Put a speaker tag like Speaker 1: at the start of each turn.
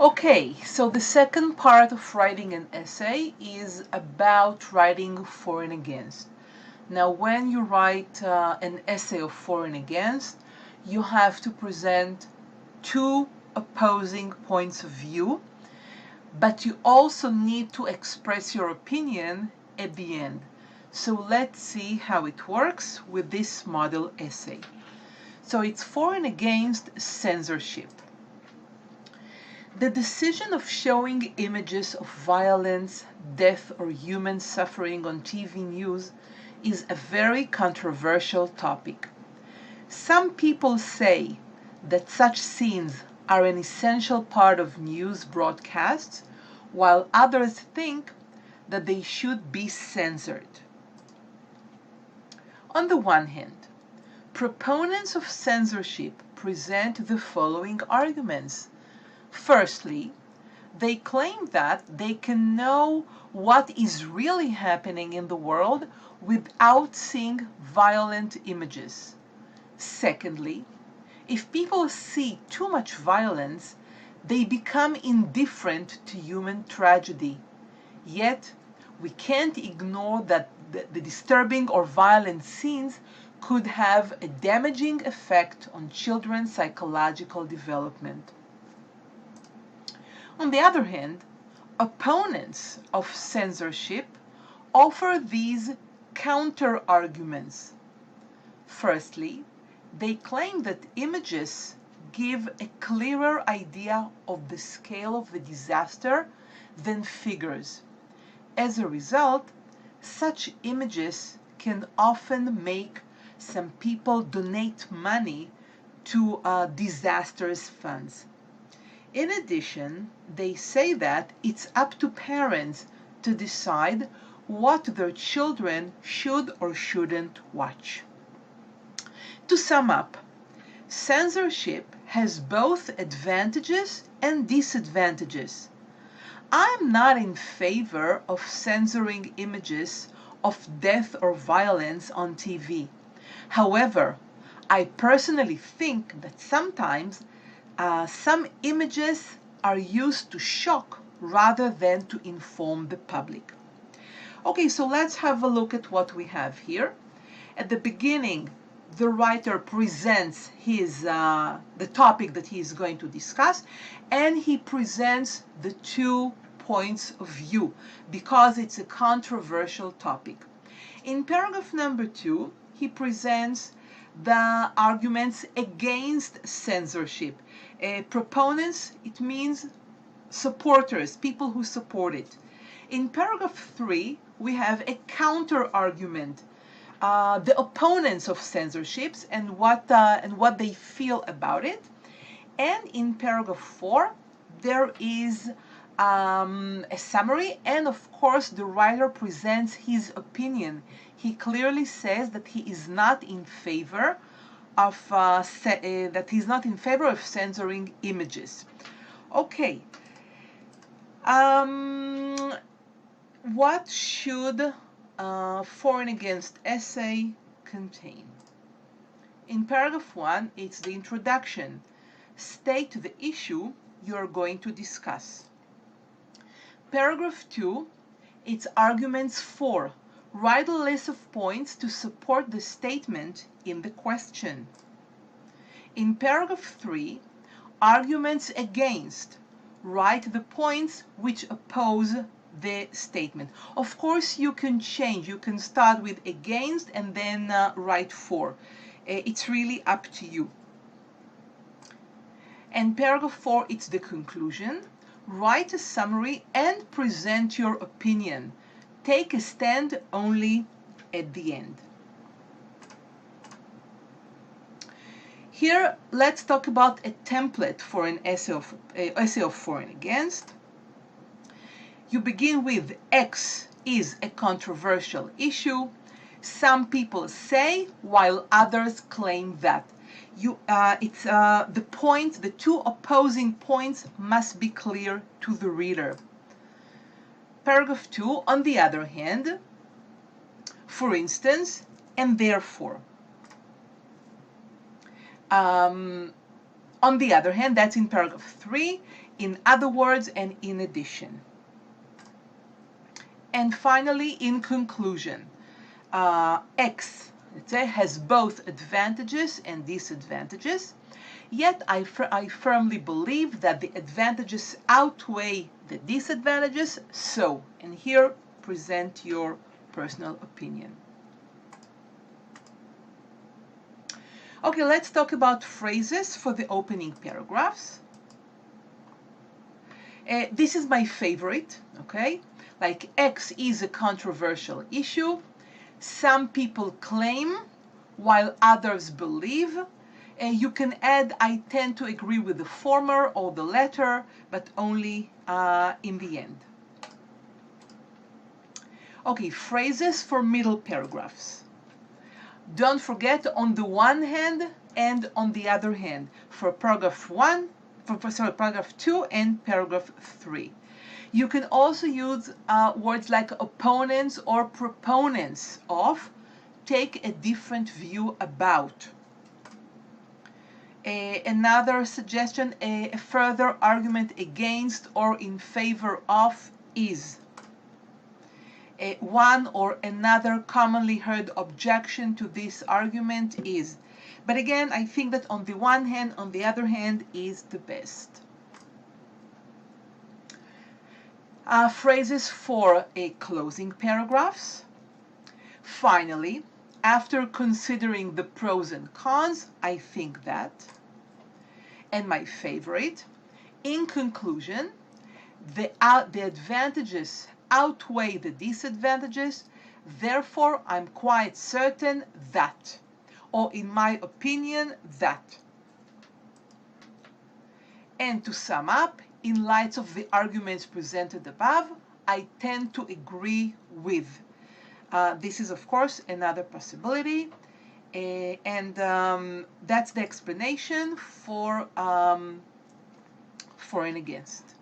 Speaker 1: Okay, so the second part of writing an essay is about writing for and against. Now, when you write an essay of for and against, you have to present two opposing points of view, but you also need to express your opinion at the end. So let's see how it works with this model essay. So it's for and against censorship. The decision of showing images of violence, death, or human suffering on TV news is a very controversial topic. Some people say that such scenes are an essential part of news broadcasts, while others think that they should be censored. On the one hand, proponents of censorship present the following arguments. Firstly, they claim that they can know what is really happening in the world without seeing violent images. Secondly, if people see too much violence, they become indifferent to human tragedy. Yet, we can't ignore that the disturbing or violent scenes could have a damaging effect on children's psychological development. On the other hand, opponents of censorship offer these counter-arguments. Firstly, they claim that images give a clearer idea of the scale of the disaster than figures. As a result, such images can often make some people donate money to disasters funds. In addition, they say that it's up to parents to decide what their children should or shouldn't watch. To sum up, censorship has both advantages and disadvantages. I'm not in favor of censoring images of death or violence on TV. However, I personally think that sometimes some images are used to shock rather than to inform the public. Okay, so let's have a look at what we have here. At the beginning, the writer presents the topic that he is going to discuss, and he presents the 2 points of view because it's a controversial topic. In paragraph number 2, he presents the arguments against censorship. Proponents, it means supporters, people who support it. In paragraph 3, we have a counter argument, the opponents of censorships and what they feel about it. And in paragraph 4, there is a summary, and of course the writer presents his opinion. He clearly says that he is not in favor of censoring images. Okay. What should for and against essay contain? In paragraph 1, it's the introduction. State the issue you are going to discuss. Paragraph 2, it's arguments for. Write a list of points to support the statement in the question. In paragraph 3, arguments against. Write the points which oppose the statement. Of course, you can change. You can start with against and then write for. It's really up to you. And paragraph 4, it's the conclusion. Write a summary and present your opinion. Take a stand only at the end. Here, let's talk about a template for an essay of for and against. You begin with X is a controversial issue. Some people say, while others claim that. The 2 opposing points must be clear to the reader. Paragraph 2, on the other hand, for instance, and therefore. On the other hand, that's in paragraph 3. in other words, and in addition. And finally, in conclusion, X, let's say, has both advantages and disadvantages, yet I firmly believe that the advantages outweigh the disadvantages, so, and here present your personal opinion. Okay, let's talk about phrases for the opening paragraphs. This is my favorite, okay? Like, X is a controversial issue. Some people claim, while others believe. You can add, I tend to agree with the former or the latter, but only in the end. Okay, phrases for middle paragraphs. Don't forget, on the one hand and on the other hand, for paragraph 2 and paragraph 3. You can also use words like opponents or proponents of, take a different view about. Another suggestion, a further argument against or in favor of is. One or another commonly heard objection to this argument is. But again, I think that on the one hand, on the other hand is the best. Phrases for closing paragraphs. Finally, after considering the pros and cons, I think that. And my favorite, in conclusion, the advantages outweigh the disadvantages, therefore I'm quite certain that, or in my opinion that. And to sum up, in light of the arguments presented above, I tend to agree with. This is, of course, another possibility, and that's the explanation for and against.